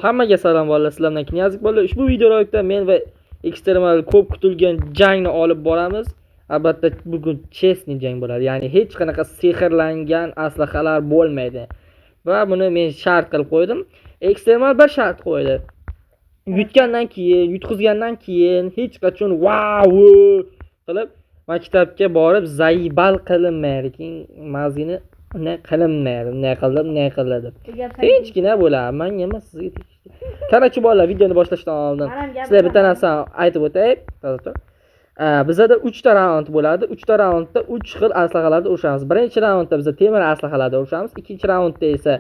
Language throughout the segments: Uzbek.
Hammaga salom bolalar, sizlardan Knyazik bolalar. Ushbu videorolikda men va ekstremal ko'p kutilgan jangni olib boramiz. Albatta bugun chestni jang bo'ladi. Ya'ni hech qanaqa sehrlangan aslahalar bo'lmaydi. Va buni men shart qilib qo'ydim. Ekstremal bir shart qo'ydi. Yutqizgandan keyin hech qachon wow qilib maktabga borib zaybal qilinmaydi. Keyin mazgini ne qilinmaydi. Ne qiladi. Tinchgina bo'laman, emas sizga tegishli. Qarachi bolalar, videoni boshlashdan oldin sizlarga bitta narsa aytib o'tay. Bizda 3 ta raund bo'ladi. 3 ta raundda 3 xil aslahalarda urushamiz. Birinchi raundda biz temir aslahalarda urushamiz. Ikkinchi raundda esa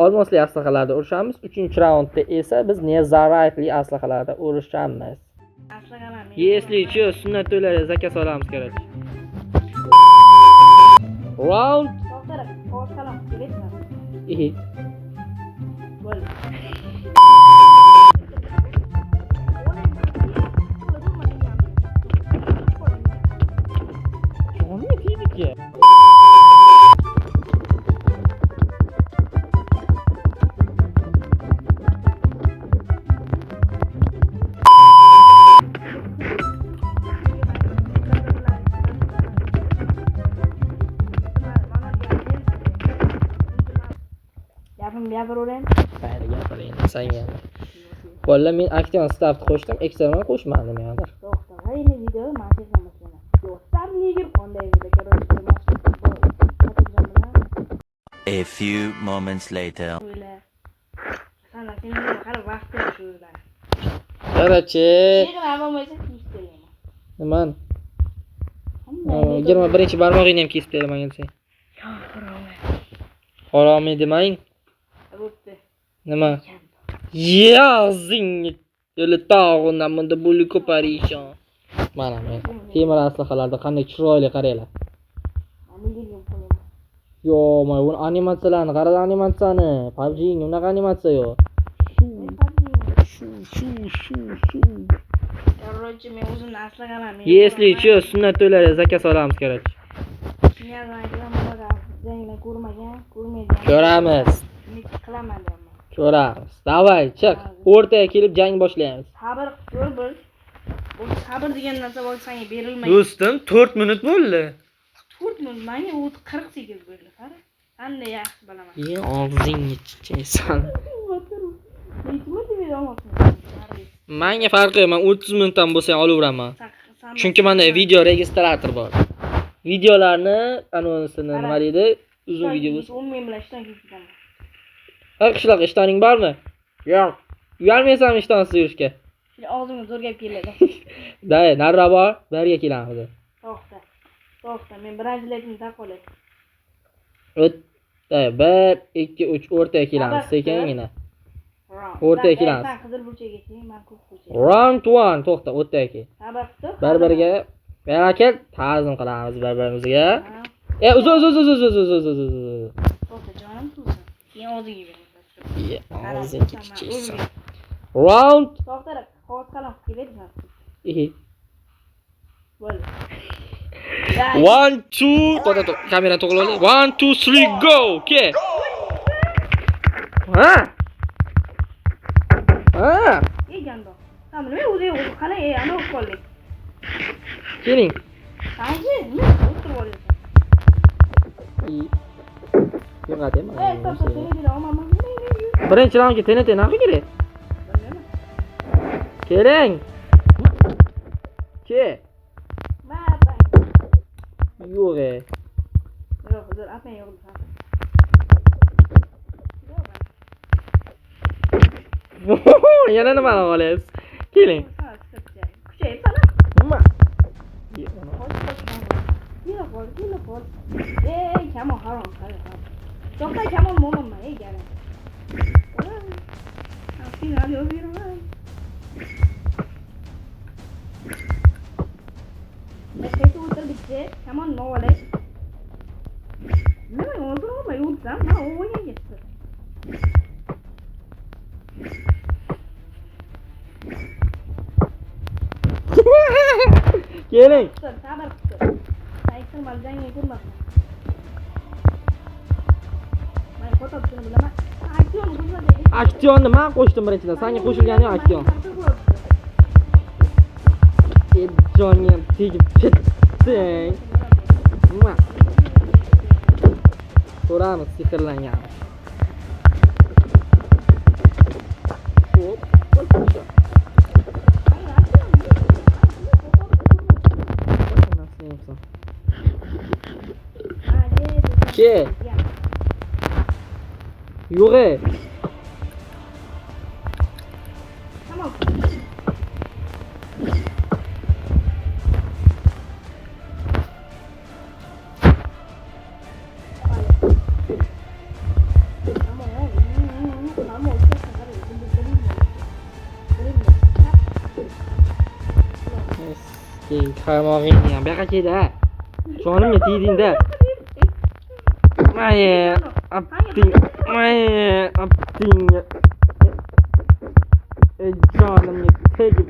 olmosli aslahalarda urushamiz. Uchinchi raundda esa biz nezaraytli aslahalarda urushamiz. Если что, sunnat to'ylari zakka solamiz kerak. Round. Bo'ldi. Gapiravering. Mayli, gapiring. Senga. Bolalar, men aktiv stavni qo'shdim, ekstremal qo'shmadim yo'qdir. To'xta, hayni video ma'lum bo'lmasmi? Yo'qlar nega qanday A few moments later. Qarachi. Nima? 21 barmog'ingni ham kesib beraman sen. Haromiy demang. Nima? Yazing. Yo'li tog'undan bunda bo'lib ko'parishon. Mana men temir aslahalarda qanday chiroyli qaranglar. Yo, mana bu animatsiyalarni qarang, animatsiyani. PUBG ning unaqa animatsiya yo'q. Shu. Короче, men o'zimni aslaganim. Если что, sunnat to'ylari zakka solamiz kerak. Ko'ramiz. Ko'ramiz. Davay, chiq. O'rtaga kelib jang boshlaymiz. Sabr ko'r bir. Bu sabr degan narsa bo'lsanga berilmaydi. Do'stim, 4 minut bo'ldi. 4 minut, menga 48 bo'ldi. Qara. Qanday yaxshi bilaman. Og'zingni chichaysan. Menga farqi yo'q, men 30 minutdan bo'lsa olaveraman. Chunki menda video registrator bor. Videolarni anonsini nima deydi? Uzun video bo'lsa. 10 men bilan ishdan ketdim. Qishloq ishtoning bormi? Yo'q. Uyalmaysanmi ishtonsiz yurishga? Og'zimga zo'r gap keladi. Day, nariroq bor, birga kelamiz. To'xta, men birinchilikni taqolay. O't. Day, 1 2 3 o'rtaga kelamiz, sekingina. O'rtaga kelamiz. Qizil burchaga keling, men ko'k burchaga. Round 1, to'xta, o'rtaga kel. Bir-biriga barakat ta'zim qilamiz bir-birimizga. Uzun. To'xta, jonim tursin. Keyin o'zingga beraman. Round. To'xta, qog'oz qalam keladimi? Bo'ldi. 1 2 to'xta, kamera to'g'ri oling. 1 2 3 go. Ke. Jando. Tamam, men o'zim qalay, ana o'qollik. Keling. Qancha? O'tirib olyapsan. Yo'q, birinchi raundga tena kerak. Keling. Ke. Yo'q. Hozir apang yo'q. Yana nima olyapsiz? Keling. Kuchayib nima? Qol. Kamon harom. To'xta, kamon mo'minma, gala. Final yo'qiraman. Nefes o'tir bitti. Kamon no'olay. Nima o'tirma, yo'qsam, men o'yinga ketdim. Keling. Sabr qil. Saytdan maljangga ko'rmoqman. Men foto bilaman. Aktyorni men qo'shdim birinchidan. Senga qo'shilgani yo'q aktyor. Jonim tegib ketding. Nima? Ko'ramiz sehrlangan. Hop. Ke? Yo'q. Tamam. Qaramog'ingni ham buyoqqa keldi. Jonimga tegding-da. Maye, apting, maye, apting. Jonimga tegib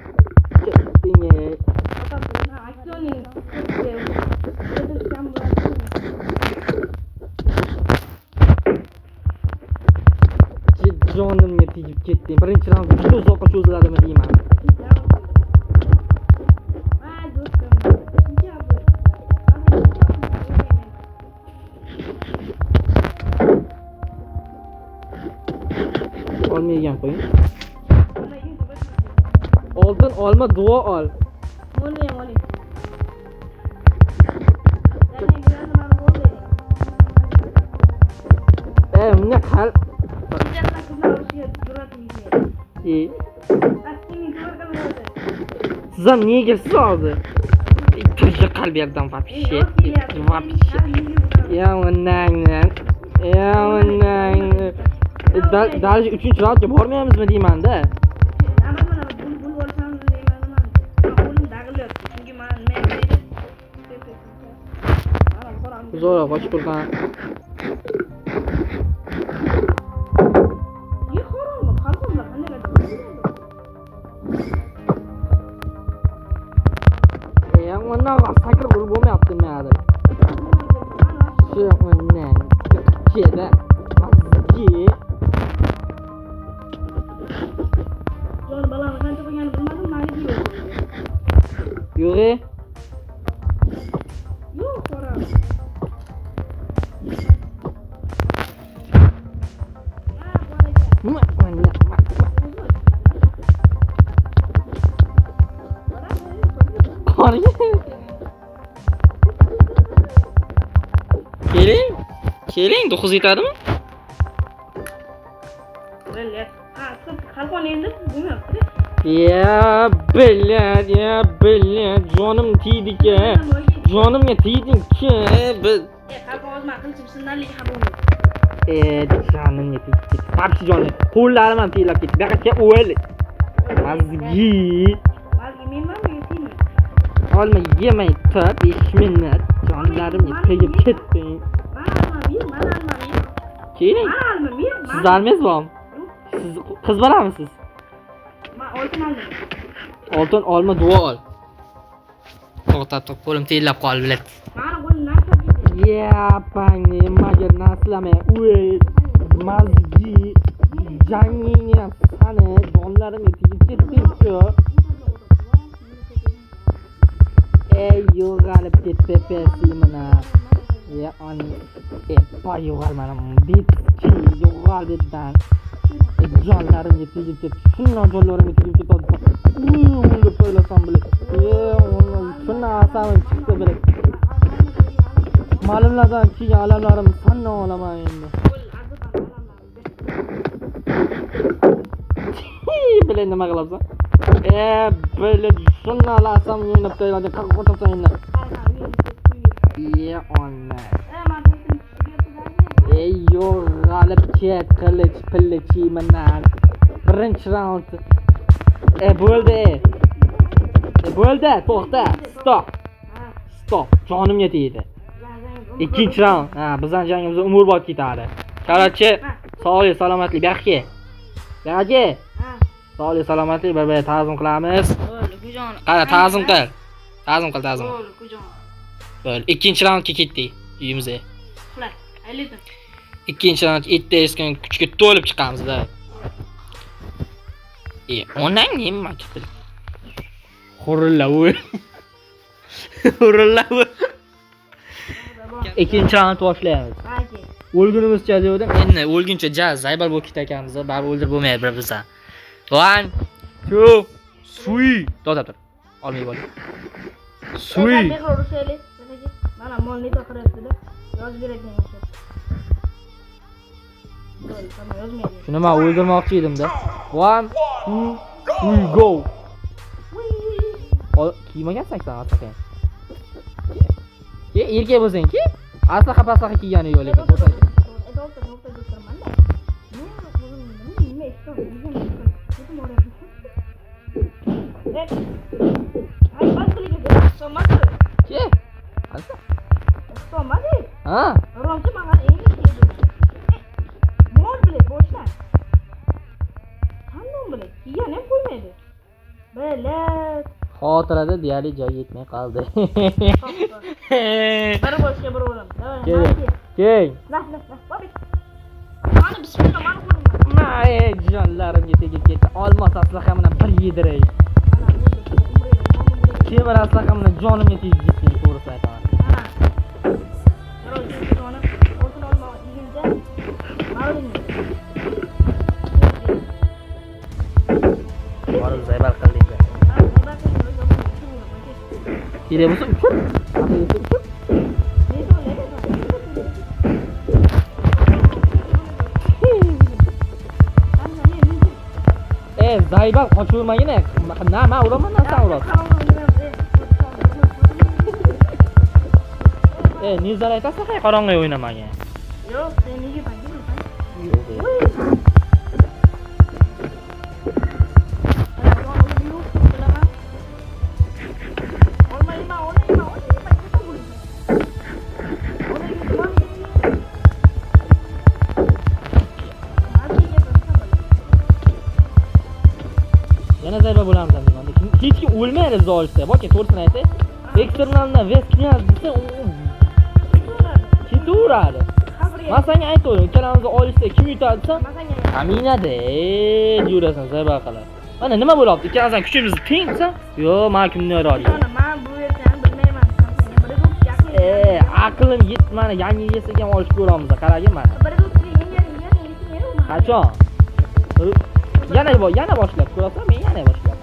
ketding. Jonimga tegib ketding. Birinchi raund juda uzoqqa cho'ziladimi deyman. Olmaygan qo'ying. Oltin olma, duo ol. Oling. Unga qal. Siz ham niye gelsiz hozir? Ikkinchi qalb yerdan vapshe. Ya onang. Dalj 3-raundga bormaymizmi deyman-da. Zo'ra qochib turgan. Ondan sakır grubu mu yaptın yani? Şu ondan. Şeyde. Azgi. Zor balanı kanca koyganı bilmadim, mani diyor. Yo'q. Yo'q, sonra. Keling, 9 yetadimi? Belli. Qalqon endi bilmayapti. Ya bilad, jonim tegdi-ki. Jonimga tegding-ki. Qalqon o'zim qilchim sindanlik ham bo'lmaydi. Jonimga tegdi. Papchi jonim. Qo'llarim ham teglab ketdi. Bu yoqqa o'l. Azgi. Balki menmanmi yo'qmi? Olma yemay tur 5 minut. Jonlarimga tegib ketding. Keling. Siz almaysizmi? Siz qiz bolamisiz? Men oltin oldim. Oltin olma, duo ol. To'xtab, qo'lim tellab qoldi, bilat. Mani qo'lim narsa. Ya, pangni magar naslamay. Uy, mazgi. Jangingni ham sani donlarimga tegib ketding-ku. Yo'g'alib ketdi pessimini. Ya ani yo'g'al mana bitki yo'g'al dedidan. Jonlarimga tegib ketdi. Shundan jonlarimga tegib ketdi. O'lib qo'ylasam bilib. Shundan asabim chiqdi bilib. Ma'lumlardan keyin alamlarim sandan olaman endi. Bilan nima qilasan? Bilan shundan alasam o'ynab qo'yadi. Qaqqa o'tirsan endi. Ona. Yo'q, g'alib ket, qilich minan. Birinchi raund. Bo'ldi. To'xta. Stop. Jonimga tegdi. Ikkinchi raund. Bizning jangimiz umrbod ketadi. Qarachi, sog'lik, salomatlik, baxtga. Sog'lik, salomatlik, bir-biriga ta'zim qilamiz. Qara, ta'zim qil. Ta'zim. Bo'ldi. Ikkinchi raundga ketdik uyimizga. Ayledim. Ikkinchi raund etda kuchga to'lib chiqamiz-da. Onang nima ketdi? Hurillaver. Hurillaver. Ikkinchi raund boshlaymiz. O'lgunimizcha dedim. Endi o'lguncha jaz zaybal bo'lib ketayotganmiz, baribir o'ldirib bo'lmaydi bir bizdan. 1 2 3 to'xtab tur. Olmay bo'l. Suy. Mana molni to'qiribdi-da. Yozib beradigan o'sha. Shuni men o'ldirmoqchi edim-da. 1 2 3 go. Kiymagansan sen aslan. Ke erkak bo'lsang-ki, aslaha kiygani yo'q lekin qo'shadi. Ke? Alsa. Tomadi. Ha? Ronchi menga eng kiydi. Mol bilan boshla. Qanday bilan? Kiygan ham qo'ymaydi. Bilat. Xotirada deyarli joy yetmay qoldi. Bir boshga bir o'lim. Keng. Nah. Mana bismillah mana qo'ydim. May jonlarimga tegib ketdi. Olmos aslaha bilan bir yediray. Temir aslaha bilan jonimga tegib ketdi, to'g'risini aytaman. Borib zaybal qildik. Kerak bo'lsa uchur. Zaybal qochurmagina. Na, men uraman, sen urasan. Nizar aytasan, qorong'i o'ynamagan. Yo'q, sen nega bangisan? Yo'q. Yana zarba bo'lamiz endi. Hech kim o'lmaydi biz olishsa. Boki to'g'risini aytay. Eksternaldan West Knyaz desa, ketaveradi. Men senga aytaman, ikkalamizni olishsa kim yutadi desa, aminada yurasan zarba qilib. Mana nima bo'lyapti? Ikkalamiz kuchimiz teng desa, yo'q, men kimni yoradi. Men bu yerdan bilmayman. Aqlim yetmani, yangi yesak ham olib ko'ramiz. Qaragin mana. Qachon? Yana boshlab ko'rasan, men yana boshlab.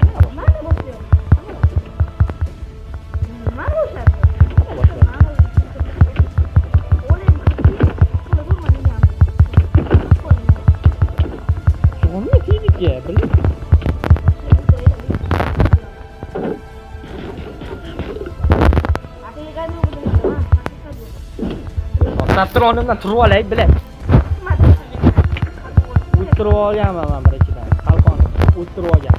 Jonga tegdik-ya, bilib. Taptironimdan turib olay, bilay. O'tirib olganman men birinchidan. Qalqon o'tirib olgan.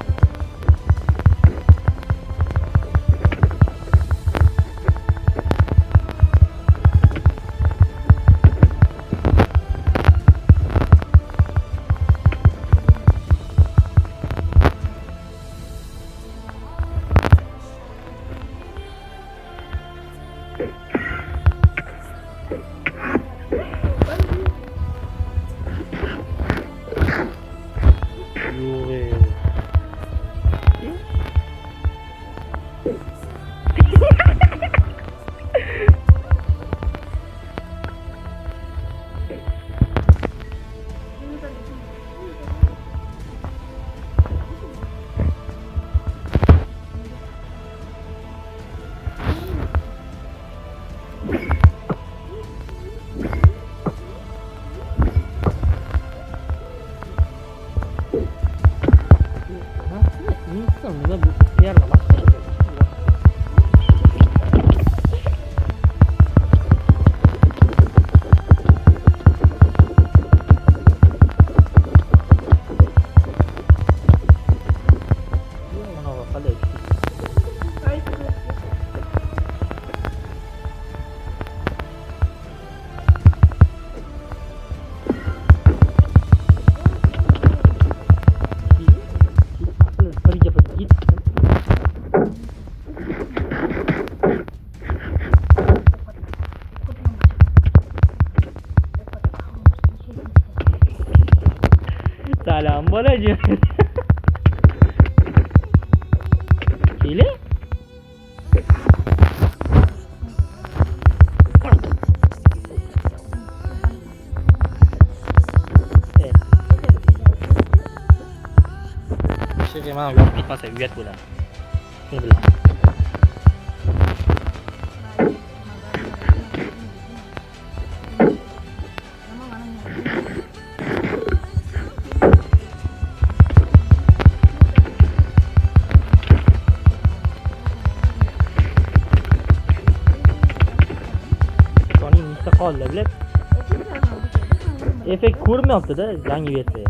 Keling. Shunga mana yopib ketmasa uyat bo'ladi. Shuni bilaman. Soning mista qoldi, bilib? Effekt ko'rmayapti-da, yangi versiya.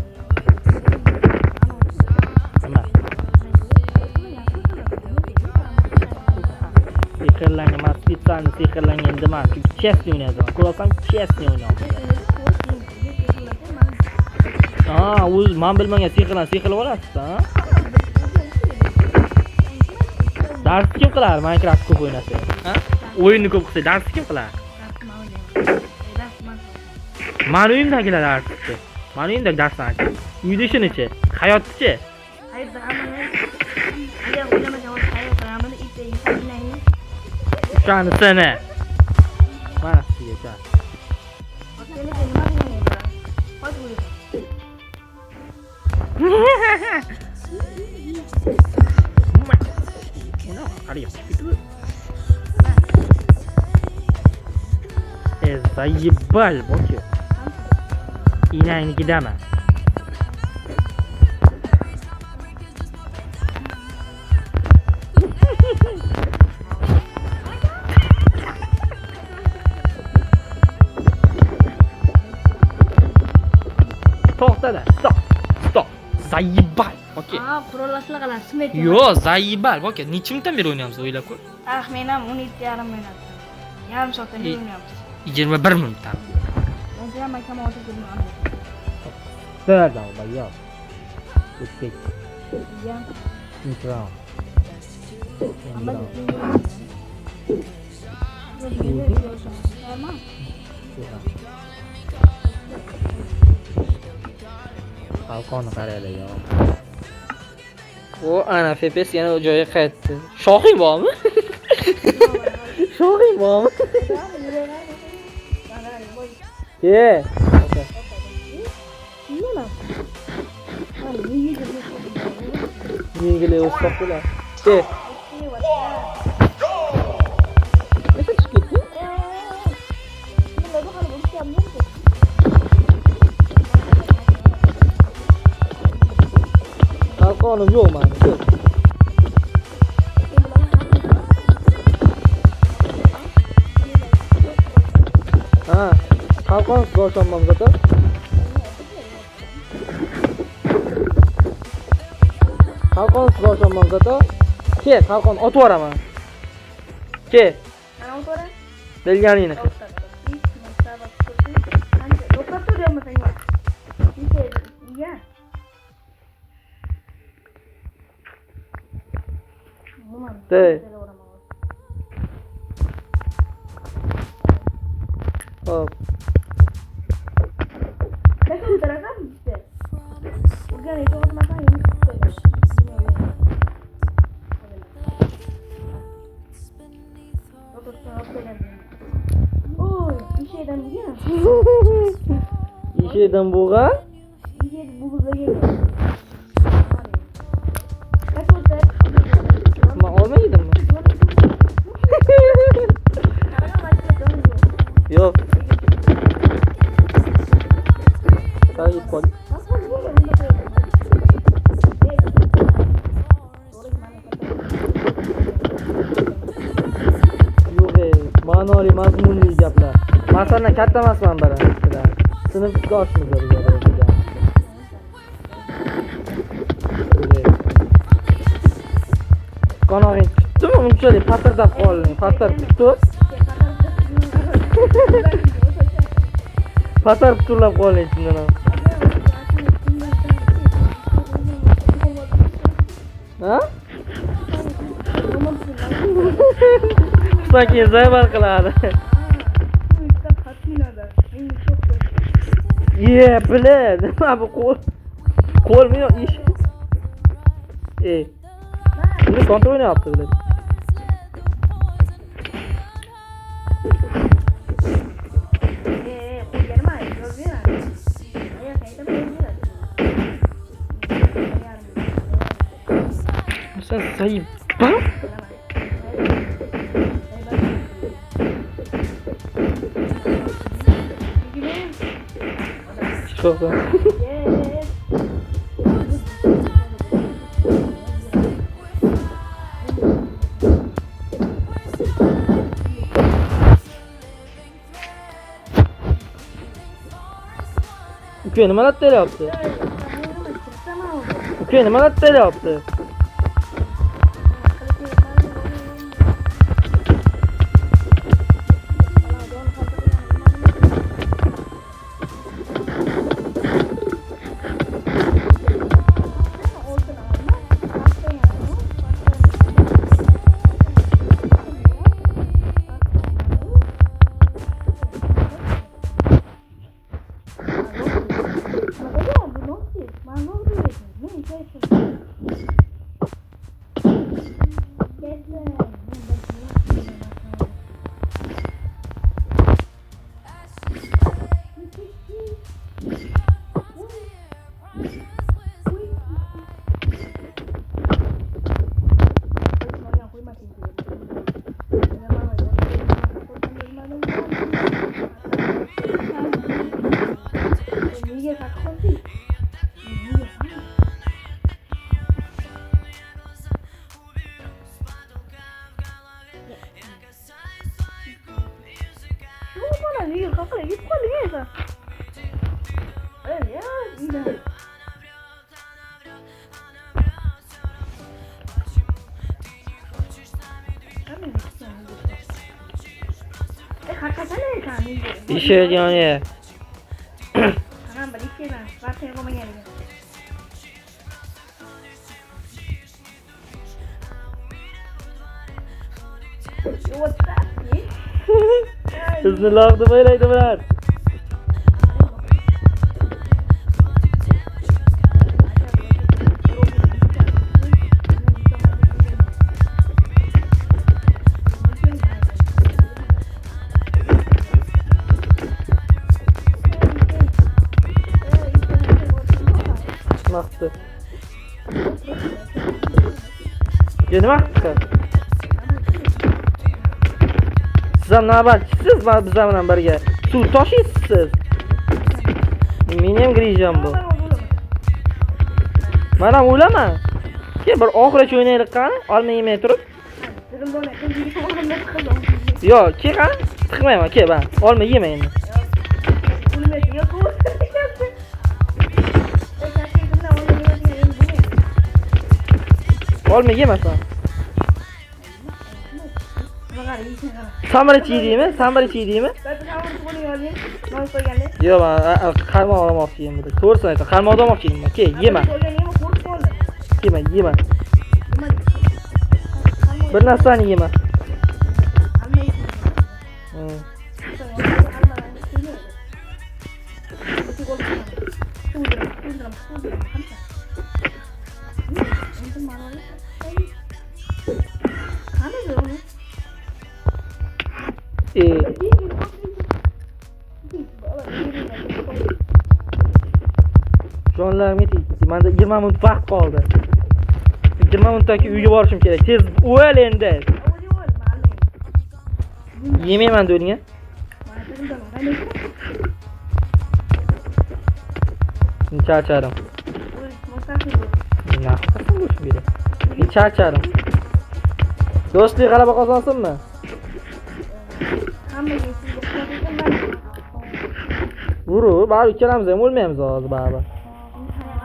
Sehrlangan emas, pitsani sehrlangan dema. Chunki chestni o'ynayapman. Ko'rasam chestni o'ynayapman. O'z men bilmagan sehrlab olasiz-da. Dars kim qilar? Minecraft ko'p o'ynasa. Ha? O'yinni ko'p qilsa, dars kim qilar? Men uyimdagilar darschi. Men uyimdagi darsdan. Uyda shunichi? Hayotchi. Hayotda hamma agar o'ylamagan bo'lsa hayotda hamma itda inson Qani seni. Mana sizga. Заебаль, боки. Inangnikidaman. To'xtada. Stop. Zaybal. Okey. Qurollashlar qiladi, smet. Yo, zaybal. Okey, necha minutdan beri o'ynayapmiz, o'ylab ko'r. Men ham 12,5 minut. Yarim soatdan beri o'ynayapmiz. 21 minutdan. Men ham makam o'tib turibman. Sırada bayıyor. Gittik. Ya. Mikro. Ama Balkonni qaraydi yo. O ana FPS yana o joyga qaytdi. Shoxing bormi? Shoxing bormi? Ye. Yengil o'sib qo'ylar. Ke. Nima chiqdi? Balkonim yo'q meni. Ha, balkon boshlanmam zaten. Qalqon boshlanmam zaten. Ke, qalqon otib yuboraman. Ke. Ana otib yuboray. Bilganingni. De. Hop. Kaçın taraftan işte. Bugün hiç olmadan yemek istedim. Oy, bir şeyden biliyor musun? Bir şeyden buğa? Bir şey buğuza geliyor. Kaç oldu? Ama olmaydı mı? Yok. Sayıp koy. Ma'noli mazmunli gaplar. Masalan katta emasman biri. Sinfdoshmiz bizlar. Qanog'ing tutdimi? Unchalik patardab qolding. Patar tutib. Patar turlab qolding shundan. Ha? Sanki zaybal qiladi. Ye, biladi. Nima bu Ko'rmuyor ish. Buni kontrol oynayapti bular. Qo'yganim ayt, yozib beradi. Ayoq qayta qo'yib beradi. Sen sayıp bak. Çok da. Uke nima latta yaptı? Uke nima latta yaptı? İşe yani. Tamam balik şey ben. Var seni koma geldi. Hızlı lafdı böyleydi ben. Baktı. Yeni baktı. Sizam ne haber? Siz var bizimle birge. Suv taşıysiz. Menem gireceğim bu. Bana o'ylama. Ke bir oxiracha o'ynaylik qani? Olma yemay turib. Yo, ke qani? Chiqmayman, ke ben. Olma yema endi. Olma yemasan. Samara çiğdiymi? Samara çiğdiymi? Yo, ben karma olamoqchiyim dedi. To'g'risini aytdim. Karma olamoqchiyim ben. Ke, yema. Yema. Bir narsani yema. Jonlarim yetdi. Menda 20 minut vaqt qoldi. 20 minutdan keyin uyga borishim kerak. Tez o'l endi. Yemayman do'ning-a. Charchadim. Naqsa bo'lsin beri. Charchadim. Do'stlik g'alaba qozonsinmi? Vurur, bari ikkalamiz ham o'lmaymiz hozir baribir.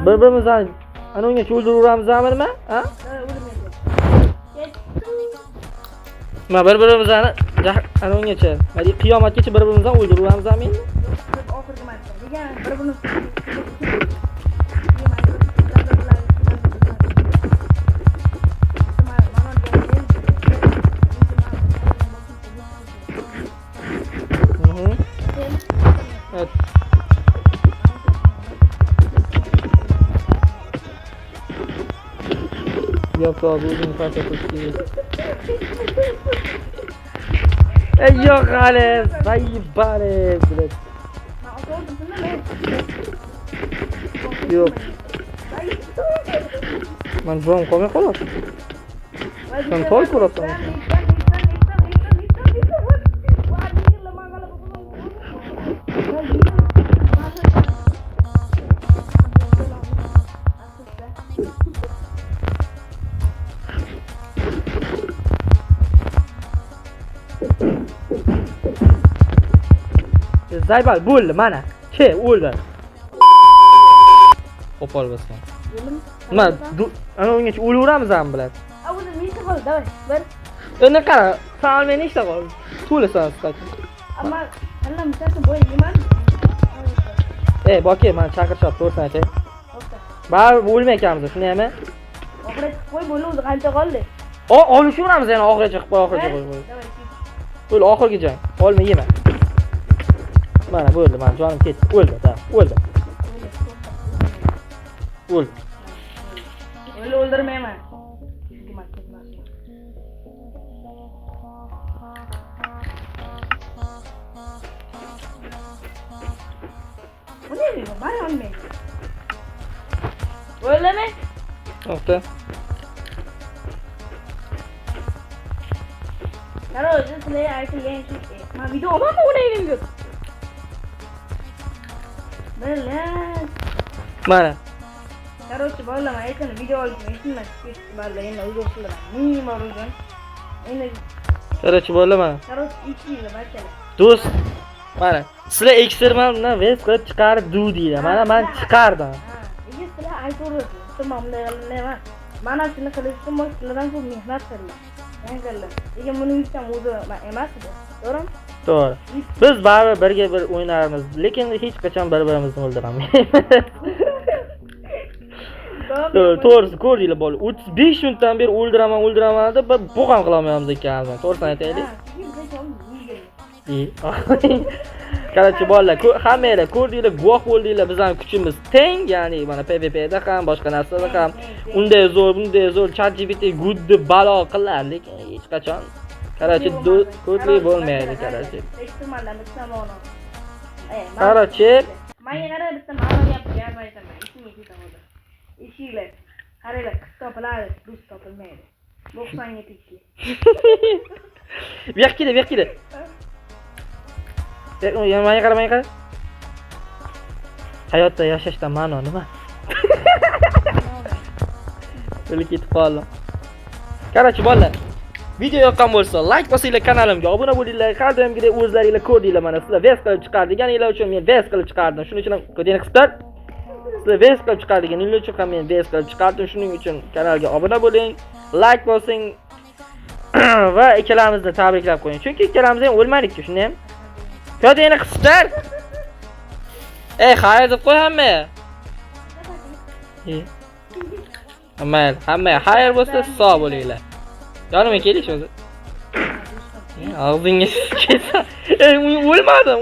Bir-birimizni ana ungacha o'ldiraveramizmi? Ha? Ma bir-birimizni ana ungacha, hadi qiyomatgacha bir-birimizni o'ldiraveramizmi endi? Oxirgi marta. Degan bir-birimiz Yo'q, o'zing parcha qilib. Yo'q, hali zaybare, bilet. Yo'q. Men jom qolmay qoladi. Sen to'y ko'rasan. Zaybal bo'ldi mana. Ke o'ldi. Qo'pol bo'lsin. Nima? Ana ungacha o'laveramiz ham biladi. O'zi nechta qoldi? Davay, bir. Endi qara, salmay nechta qoldi? To'lasan sizlar. Ammo hali misol bo'y yeyman. Boki, men chaqirishab to'g'risini aytay. Baribir o'lmayapmiz, shundaymi? Oxiri qo'y bo'ldi, o'zi qancha qoldi? Olishaveramiz yana oxirigacha qilib oxirigacha qo'y. Davay, Bo'l oxirgi jang. Olma yema. Mana bo'ldi, men jonim ketdi. O'ldi, da, o'ldi. O'ldi. O'ldirmayman. Buni nima? Bari olmaydi. O'ldimi? To'xta. Короче, sizlarga aytilgan shu. Men video olmam o'ynaydim yo'q. Bilan. Mana. Короче, bolalar aytgan video olishni aytmas. Bolalar endi o'zim qilaman. Nima bo'lgan? Endi Qarchi bo'ldi mana. короче, ikkilar barchalar. Do'st, mana. Sizlar ekstremaldan vez qilib chiqardinglar. Mana men chiqardim. Nega sizlar aytaverasiz? Tamomlar emas. Mana shuni qilishim sizlardan ko'p mehnat qildim. Yangilar. Nega buni yutsam o'zi emasdi? To'g'rimi? To'g'ri. Biz baribir birga bir o'ynarmiz, lekin hech qachon bir-birimizni o'ldirmaymiz. To'g'risi ko'rdinglar bola. 35 minutdan beri o'ldiraman deb bu ham qila olmayapmiz ikkalamiz. To'g'risini aytaylik. Qarchi bolalar, hammanglar ko'rdinglar, guvoh bo'ldinglar, bizning kuchimiz teng, ya'ni mana PvPda ham, boshqa narsada ham unday zo'r ChatGPT guddi balo qilar, lekin hech qachon qarchi ko'tli bo'lmaydi qarchi. Qarchi Menga qara bitta ma'no gap aytaman. Ishimga ketaman. Eshiklar, qaranglar, qiz topiladi, do'st topilmaydi. 90 tekli. Bu yoqqa keldi. Menga qara. Hayotda yashashdan ma'no nima? O'lib ketib qoldim. Qarchi bolalar, video yoqqan bo'lsa, like bosinglar, kanalimga obuna bo'linglar. Har doimgidek o'zlaringizlar ko'rdinglar mana sizlar vest qilib chiqardiganinglar uchun men vest qilib chiqardim. Shuning uchun ko'dinglar qisqar. Sizlar vest qilib chiqardiganingiz uchun ham men vest qilib chiqardim. Shuning uchun kanalga obuna bo'ling, like bosing va ikkalamizni tabriklab qo'ying. Chunki ikkalamiz ham o'lmadik-ku, shunday ham. Ko'dinglar qisqar. Xayr deb qo'y hamma. Hamma xayr bo'lsa sog' bo'linglar. Yonimga kelish o'zi. Og'zingiz kelsa. O'lmadim.